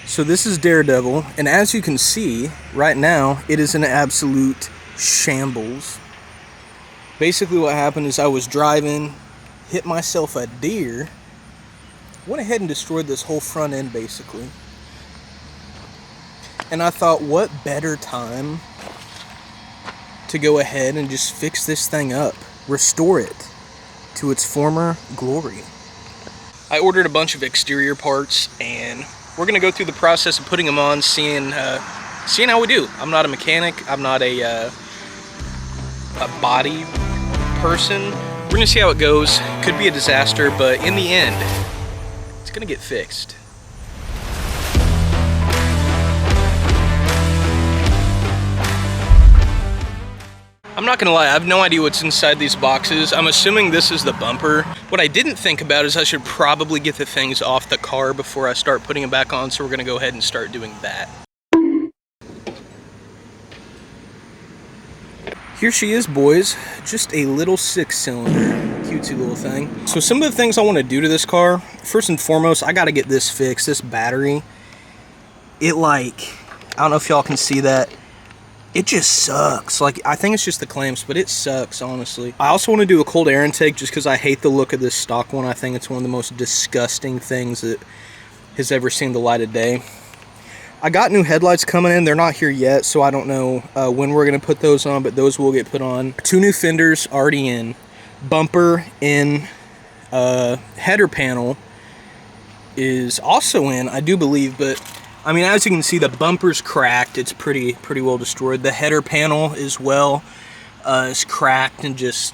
So this is Daredevil, and as you can see, right now, it is an absolute shambles. Basically what happened is I was driving, hit myself a deer, went ahead and destroyed this whole front end basically. And I thought, what better time to go ahead and just fix this thing up, restore it to its former glory. I ordered a bunch of exterior parts, and we're gonna go through the process of putting them on, seeing how we do. I'm not a mechanic. I'm not a body person. We're gonna see how it goes. Could be a disaster, but in the end, it's gonna get fixed. I'm not gonna lie, I have no idea what's inside these boxes. I'm assuming this is the bumper. What I didn't think about is I should probably get the things off the car before I start putting them back on, so we're gonna go ahead and start doing that. Here she is, boys. Just a little 6-cylinder, cutesy little thing. So some of the things I wanna do to this car, first and foremost, I gotta get this fixed, this battery. I don't know if y'all can see that. It just sucks. I think it's just the clamps, but it sucks, honestly. I also want to do a cold air intake just because I hate the look of this stock one. I think it's one of the most disgusting things that has ever seen the light of day. I got new headlights coming in. They're not here yet, so I don't know when we're going to put those on, but those will get put on. 2 new fenders already in. Bumper in. Header panel is also in, I do believe, but I mean, as you can see, the bumper's cracked. It's pretty well destroyed. The header panel as well is cracked and just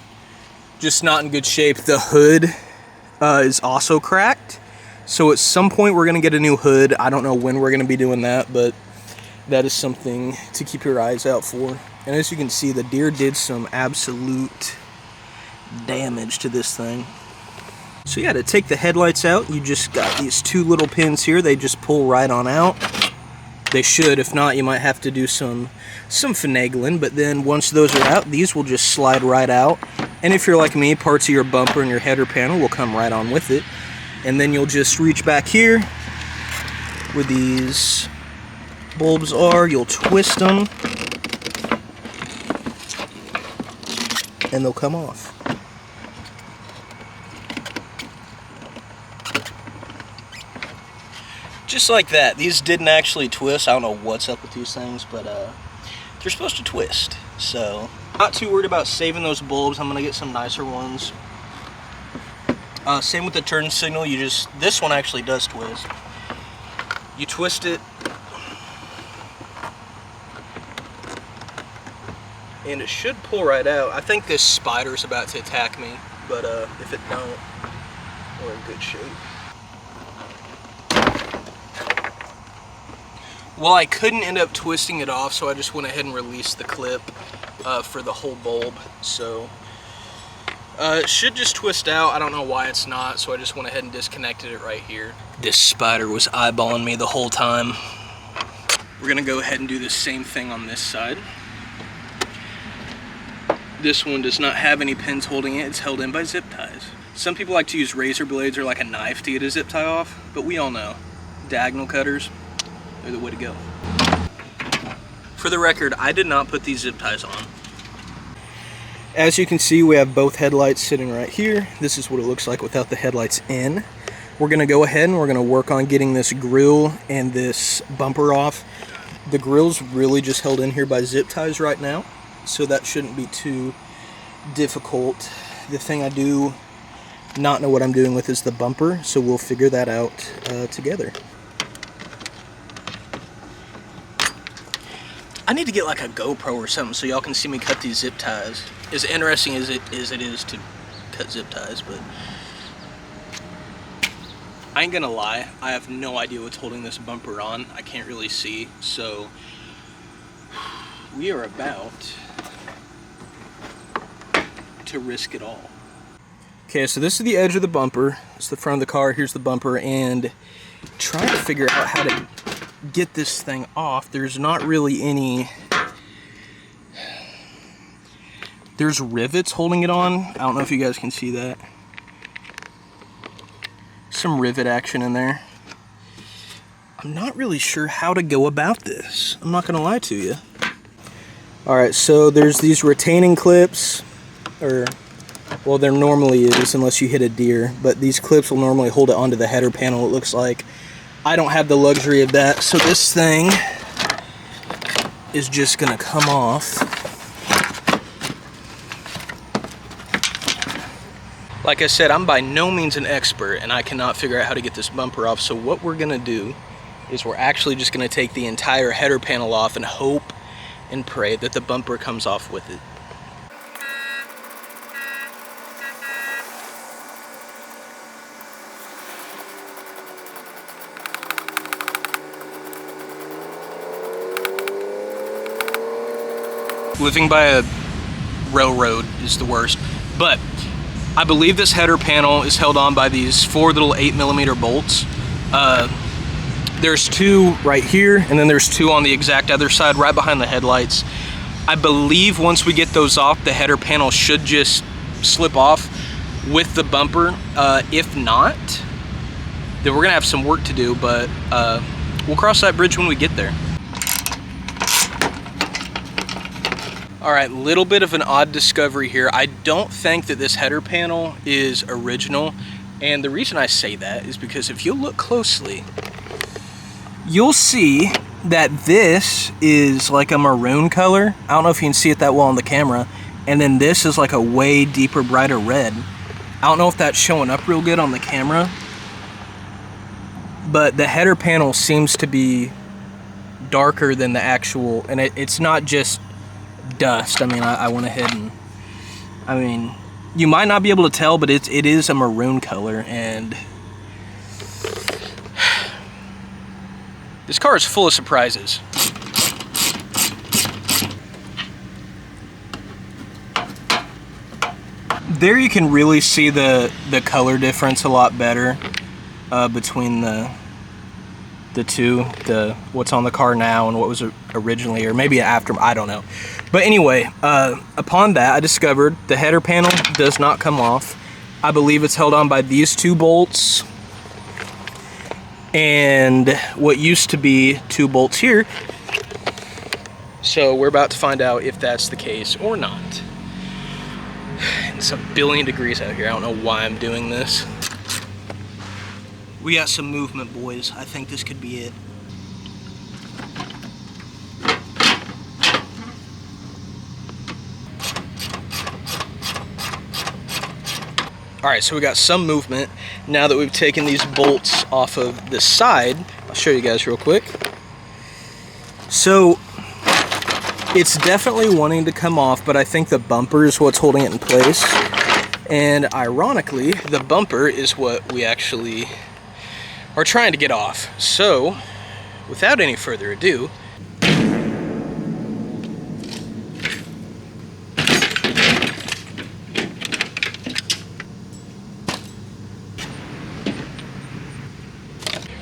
not in good shape. The hood is also cracked. So at some point we're gonna get a new hood. I don't know when we're gonna be doing that, but that is something to keep your eyes out for. And as you can see, the deer did some absolute damage to this thing. So yeah, to take the headlights out, you just got these 2 little pins here. They just pull right on out. They should. If not, you might have to do some finagling. But then once those are out, these will just slide right out. And if you're like me, parts of your bumper and your header panel will come right on with it. And then you'll just reach back here where these bulbs are. You'll twist them, and they'll come off. Just like that. These didn't actually twist. I don't know what's up with these things, but they're supposed to twist. So, not too worried about saving those bulbs. I'm gonna get some nicer ones. Same with the turn signal. This one actually does twist. You twist it, and it should pull right out. I think this spider's about to attack me, but if it don't, we're in good shape. Well, I couldn't end up twisting it off, so I just went ahead and released the clip for the whole bulb. So it should just twist out. I don't know why it's not, so I just went ahead and disconnected it right here. This spider was eyeballing me the whole time. We're gonna go ahead and do the same thing on this side. This one does not have any pins holding it. It's held in by zip ties. Some people like to use razor blades or like a knife to get a zip tie off, but we all know diagonal cutters, they're the way to go. For the record, I did not put these zip ties on. As you can see, we have both headlights sitting right here. This is what it looks like without the headlights in. We're gonna go ahead and we're gonna work on getting this grill and this bumper off. The grill's really just held in here by zip ties right now, so that shouldn't be too difficult. The thing I do not know what I'm doing with is the bumper, so we'll figure that out together. I need to get like a GoPro or something so y'all can see me cut these zip ties. As interesting as it is to cut zip ties, but I ain't gonna lie, I have no idea what's holding this bumper on. I can't really see, so we are about to risk it all. Okay, so this is the edge of the bumper. It's the front of the car. Here's the bumper, and trying to figure out how to get this thing off. There's not really any. There's rivets holding it on. I don't know if you guys can see that. Some rivet action in there. I'm not really sure how to go about this. I'm not gonna lie to you. All right, so there's these retaining clips, or, well, there normally is unless you hit a deer, but these clips will normally hold it onto the header panel, it looks like. I don't have the luxury of that, so this thing is just gonna come off. Like I said, I'm by no means an expert, and I cannot figure out how to get this bumper off, so what we're gonna do is we're actually just gonna take the entire header panel off and hope and pray that the bumper comes off with it. Living by a railroad is the worst, but I believe this header panel is held on by these 4 little 8mm bolts. There's 2 right here, and then there's 2 on the exact other side, right behind the headlights. I believe once we get those off, the header panel should just slip off with the bumper. If not, then we're gonna have some work to do, but we'll cross that bridge when we get there. All right, little bit of an odd discovery here. I don't think that this header panel is original, and the reason I say that is because if you look closely, you'll see that this is like a maroon color. I don't know if you can see it that well on the camera, and then this is like a way deeper, brighter red. I don't know if that's showing up real good on the camera, but the header panel seems to be darker than the actual, and it's not just dust. I mean, I went ahead and, I mean, you might not be able to tell, but it is a maroon color, and this car is full of surprises. There you can really see the color difference a lot better between the two, what's on the car now and what was originally, or maybe after, I don't know. But anyway, upon that, I discovered the header panel does not come off. I believe it's held on by these 2 bolts and what used to be 2 bolts here. So we're about to find out if that's the case or not. It's a billion degrees out here. I don't know why I'm doing this. We got some movement, boys. I think this could be it. All right, so we got some movement. Now that we've taken these bolts off of the side, I'll show you guys real quick. So it's definitely wanting to come off, but I think the bumper is what's holding it in place. And ironically, the bumper is what we actually are trying to get off. So, without any further ado,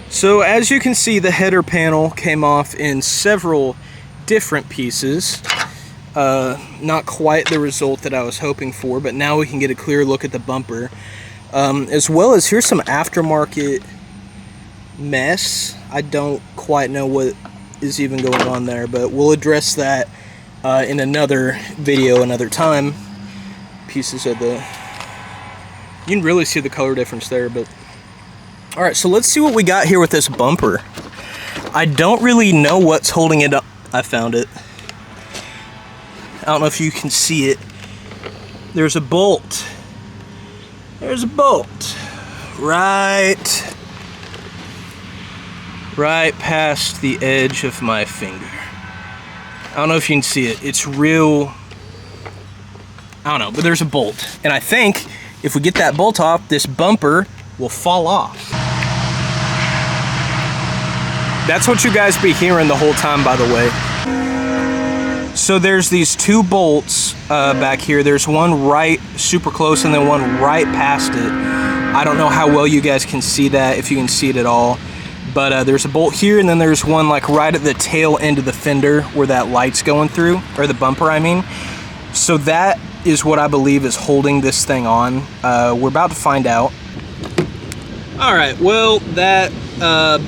so as you can see, the header panel came off in several different pieces. Not quite the result that I was hoping for, but now we can get a clear look at the bumper. As well as here's some aftermarket mess. I don't quite know what is even going on there, but we'll address that in another video another time. Pieces of the, you can really see the color difference there. But all right, so let's see what we got here with this bumper. I don't really know what's holding it up. I found it. I don't know if you can see it. There's a bolt. There's a bolt right past the edge of my finger. I don't know if you can see it. It's real, I don't know, but there's a bolt. And I think if we get that bolt off, this bumper will fall off. That's what you guys be hearing the whole time, by the way. So there's these 2 bolts back here. There's one right super close and then one right past it. I don't know how well you guys can see that, if you can see it at all. But there's a bolt here, and then there's one like right at the tail end of the fender where that light's going through, or the bumper, I mean. So that is what I believe is holding this thing on. We're about to find out. All right, well, that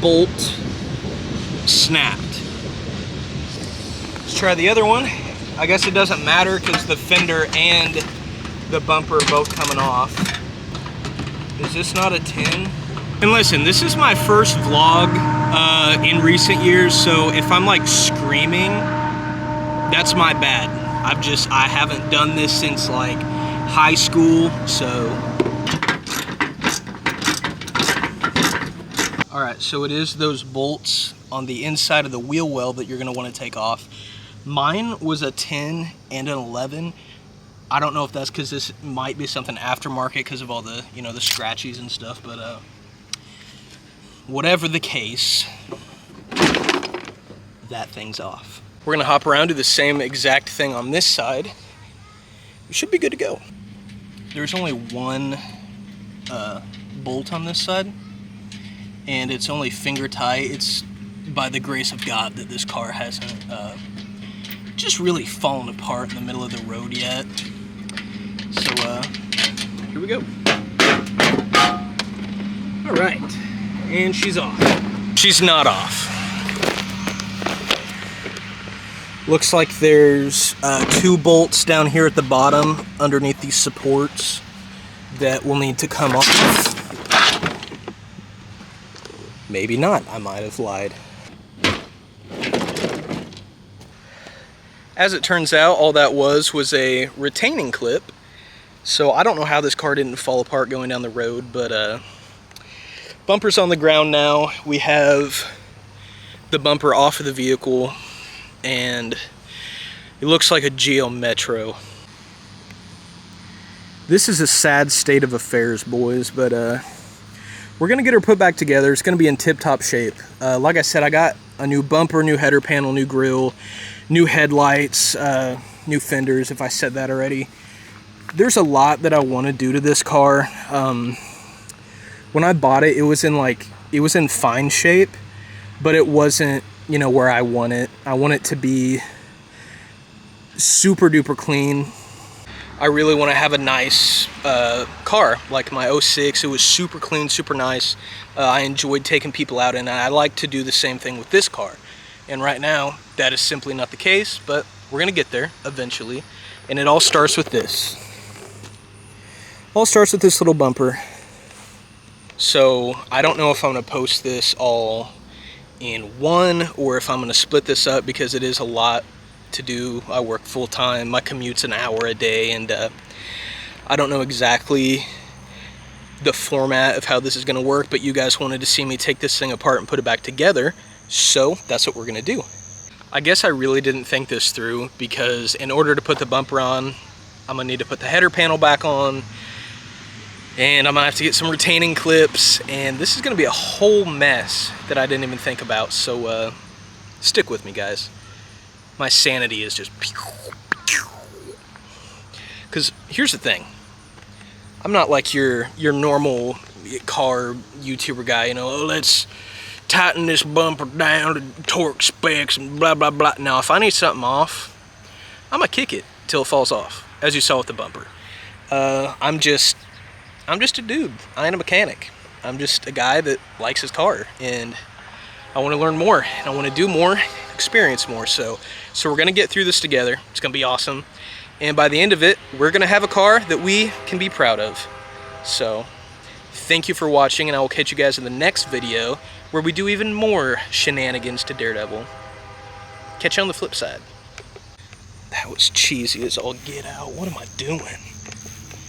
bolt snapped. Let's try the other one. I guess it doesn't matter because the fender and the bumper are both coming off. Is this not a 10? And listen, this is my first vlog in recent years, so if I'm like screaming, that's my bad. I haven't done this since like high school, so. All right, so it is those bolts on the inside of the wheel well that you're gonna wanna take off. Mine was a 10 and an 11. I don't know if that's because this might be something aftermarket because of all the, you know, the scratchies and stuff, but whatever the case, that thing's off. We're gonna hop around, do the same exact thing on this side. We should be good to go. There's only one bolt on this side, and it's only finger tight. It's by the grace of God that this car hasn't just really fallen apart in the middle of the road yet. So here we go. All right, and she's off. She's not off. Looks like there's 2 bolts down here at the bottom underneath these supports that will need to come off. Maybe not, I might have lied. As it turns out, all that was a retaining clip. So I don't know how this car didn't fall apart going down the road, but bumper's on the ground now. We have the bumper off of the vehicle, and it looks like a Geo Metro. This is a sad state of affairs, boys, but we're gonna get her put back together. It's gonna be in tip-top shape. Like I said, I got a new bumper, new header panel, new grille, new headlights, new fenders, if I said that already. There's a lot that I want to do to this car. When I bought it, it was in fine shape, but it wasn't, you know, where I want it. I want it to be super duper clean. I really want to have a nice car, like my 06. It was super clean, super nice. I enjoyed taking people out, and I like to do the same thing with this car. And right now, that is simply not the case, but we're gonna get there eventually. And it all starts with this. All starts with this little bumper. So I don't know if I'm gonna post this all in one or if I'm gonna split this up, because it is a lot to do. I work full time, my commute's an hour a day, and I don't know exactly the format of how this is gonna work, but you guys wanted to see me take this thing apart and put it back together, so that's what we're gonna do. I guess I really didn't think this through, because in order to put the bumper on, I'm gonna need to put the header panel back on, and I'm gonna have to get some retaining clips, and this is gonna be a whole mess that I didn't even think about. So stick with me, guys. My sanity is just, because here's the thing, I'm not like your normal car YouTuber guy, you know, oh, let's tighten this bumper down to torque specs and blah blah blah. Now if I need something off, I'm gonna kick it till it falls off, as you saw with the bumper. I'm just a dude. I ain't a mechanic. I'm just a guy that likes his car, and I want to learn more, and I want to do more, experience more. So we're gonna get through this together. It's gonna be awesome, and by the end of it, we're gonna have a car that we can be proud of. So thank you for watching, and I will catch you guys in the next video where we do even more shenanigans to Daredevil. Catch you on the flip side. That was cheesy as all get out. What am I doing?